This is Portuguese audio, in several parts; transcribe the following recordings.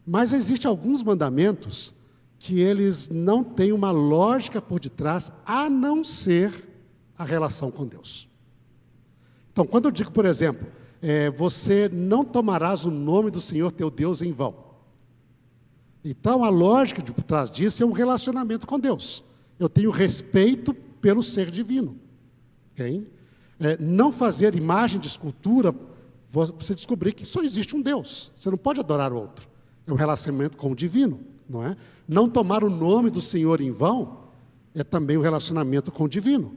Mas existem alguns mandamentos que eles não têm uma lógica por detrás, a não ser a relação com Deus. Então, quando eu digo, por exemplo, você não tomarás o nome do Senhor teu Deus em vão. Então, a lógica por trás disso é um relacionamento com Deus. Eu tenho respeito pelo ser divino. Okay? Não fazer imagem de escultura, você descobrir que só existe um Deus. Você não pode adorar outro. É um relacionamento com o divino, não é? Não tomar o nome do Senhor em vão é também um relacionamento com o divino.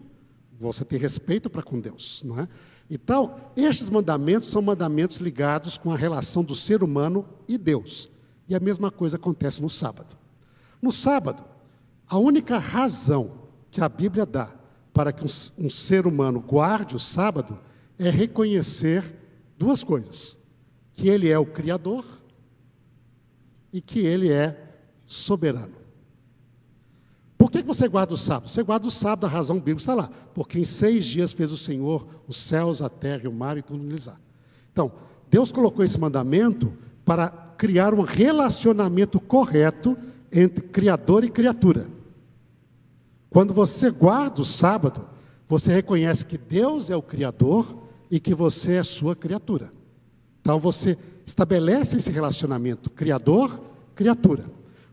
Você tem respeito para com Deus, não é? Então, estes mandamentos são mandamentos ligados com a relação do ser humano e Deus. E a mesma coisa acontece no sábado. No sábado, a única razão que a Bíblia dá para que um ser humano guarde o sábado é reconhecer duas coisas: que ele é o Criador e que ele é soberano. Por que você guarda o sábado? Você guarda o sábado, a razão bíblica está lá. Porque em 6 dias fez o Senhor os céus, a terra e o mar e tudo neles há. Então, Deus colocou esse mandamento para criar um relacionamento correto entre Criador e criatura. Quando você guarda o sábado, você reconhece que Deus é o Criador e que você é sua criatura. Então, você estabelece esse relacionamento Criador-criatura.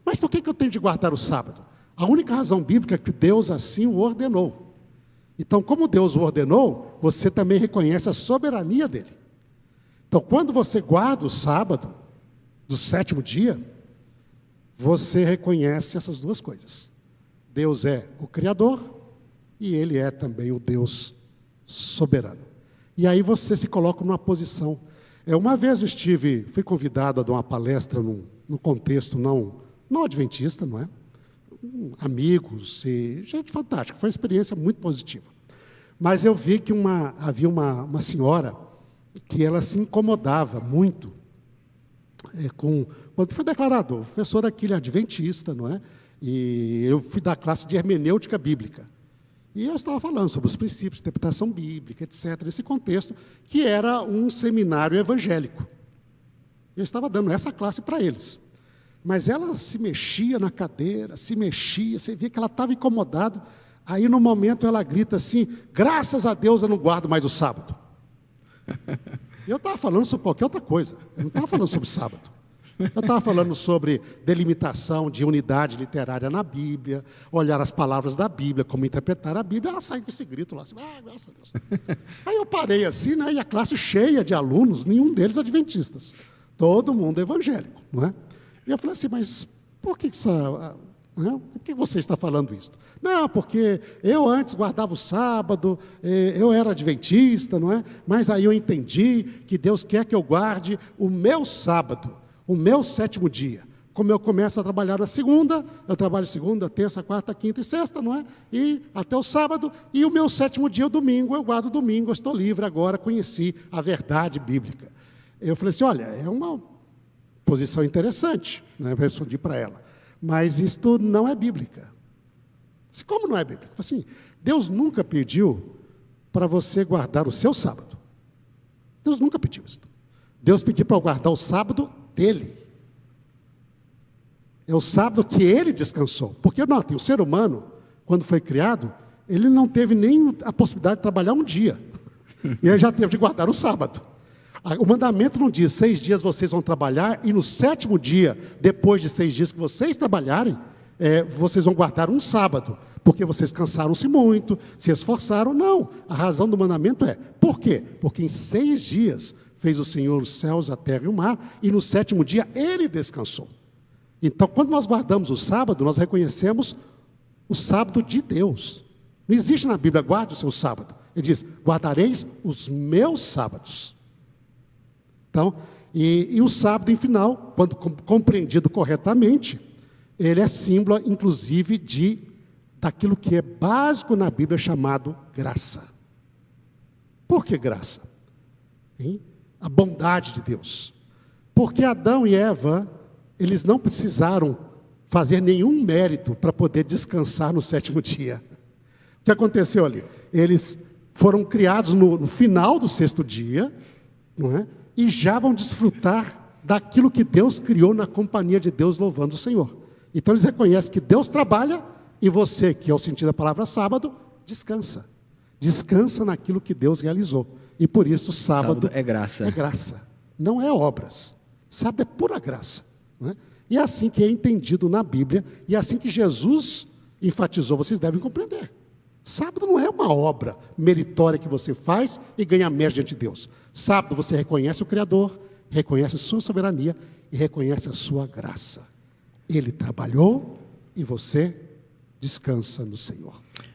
Mas por que eu tenho de guardar o sábado? A única razão bíblica é que Deus assim o ordenou. Então, como Deus o ordenou, você também reconhece a soberania dele. Então, quando você guarda o sábado, do 7º dia, você reconhece essas duas coisas. Deus é o Criador e Ele é também o Deus soberano. E aí você se coloca numa posição. Uma vez eu fui convidado a dar uma palestra num contexto não adventista, não é? Amigos e gente fantástica, foi uma experiência muito positiva. Mas eu vi que havia uma senhora que ela se incomodava muito quando foi declarado, o professor aqui é adventista, não é? E eu fui dar classe de hermenêutica bíblica. E eu estava falando sobre os princípios de interpretação bíblica, etc., nesse contexto, que era um seminário evangélico. Eu estava dando essa classe para eles. Mas ela se mexia na cadeira, você via que ela estava incomodada. Aí, no momento, ela grita assim: graças a Deus eu não guardo mais o sábado. Eu estava falando sobre qualquer outra coisa, eu não estava falando sobre sábado. Eu estava falando sobre delimitação de unidade literária na Bíblia, olhar as palavras da Bíblia, como interpretar a Bíblia. Ela sai com esse grito lá, assim: graças a Deus. Aí eu parei assim, né, e a classe cheia de alunos, nenhum deles adventistas, todo mundo evangélico, não é? E eu falei assim: mas por que você está falando isso? Não, porque eu antes guardava o sábado, eu era adventista, não é? Mas aí eu entendi que Deus quer que eu guarde o meu sábado, o meu 7º dia. Como eu começo a trabalhar na segunda, eu trabalho segunda, terça, quarta, quinta e sexta, não é? E até o sábado, e o meu 7º dia, o domingo, eu guardo o domingo, eu estou livre agora, conheci a verdade bíblica. Eu falei assim: olha, é uma posição interessante, né? Eu respondi para ela, mas isto não é bíblica. Como não é bíblica? Assim, Deus nunca pediu para você guardar o seu sábado. Deus nunca pediu isso. Deus pediu para eu guardar o sábado dele. É o sábado que ele descansou. Porque, notem, o ser humano, quando foi criado, ele não teve nem a possibilidade de trabalhar um dia. E ele já teve de guardar o sábado. O mandamento não diz: 6 dias vocês vão trabalhar e no 7º dia, depois de 6 dias que vocês trabalharem, vocês vão guardar um sábado, porque vocês cansaram-se muito, se esforçaram. Não, a razão do mandamento é: por quê? Porque em 6 dias fez o Senhor os céus, a terra e o mar, e no 7º dia Ele descansou. Então, quando nós guardamos o sábado, nós reconhecemos o sábado de Deus. Não existe na Bíblia: guarde o seu sábado. Ele diz: guardareis os meus sábados. Então, e o sábado, em final, quando compreendido corretamente, ele é símbolo, inclusive, daquilo que é básico na Bíblia, chamado graça. Por que graça? A bondade de Deus. Porque Adão e Eva, eles não precisaram fazer nenhum mérito para poder descansar no 7º dia. O que aconteceu ali? Eles foram criados no final do 6º dia, não é? E já vão desfrutar daquilo que Deus criou na companhia de Deus, louvando o Senhor. Então eles reconhecem que Deus trabalha e você, que é o sentido da palavra sábado, descansa. Descansa naquilo que Deus realizou. E por isso sábado é graça. É graça, não é obras. Sábado é pura graça. Né? E é assim que é entendido na Bíblia, e é assim que Jesus enfatizou, vocês devem compreender. Sábado não é uma obra meritória que você faz e ganha mérito diante de Deus. Sábado você reconhece o Criador, reconhece a sua soberania e reconhece a sua graça. Ele trabalhou e você descansa no Senhor.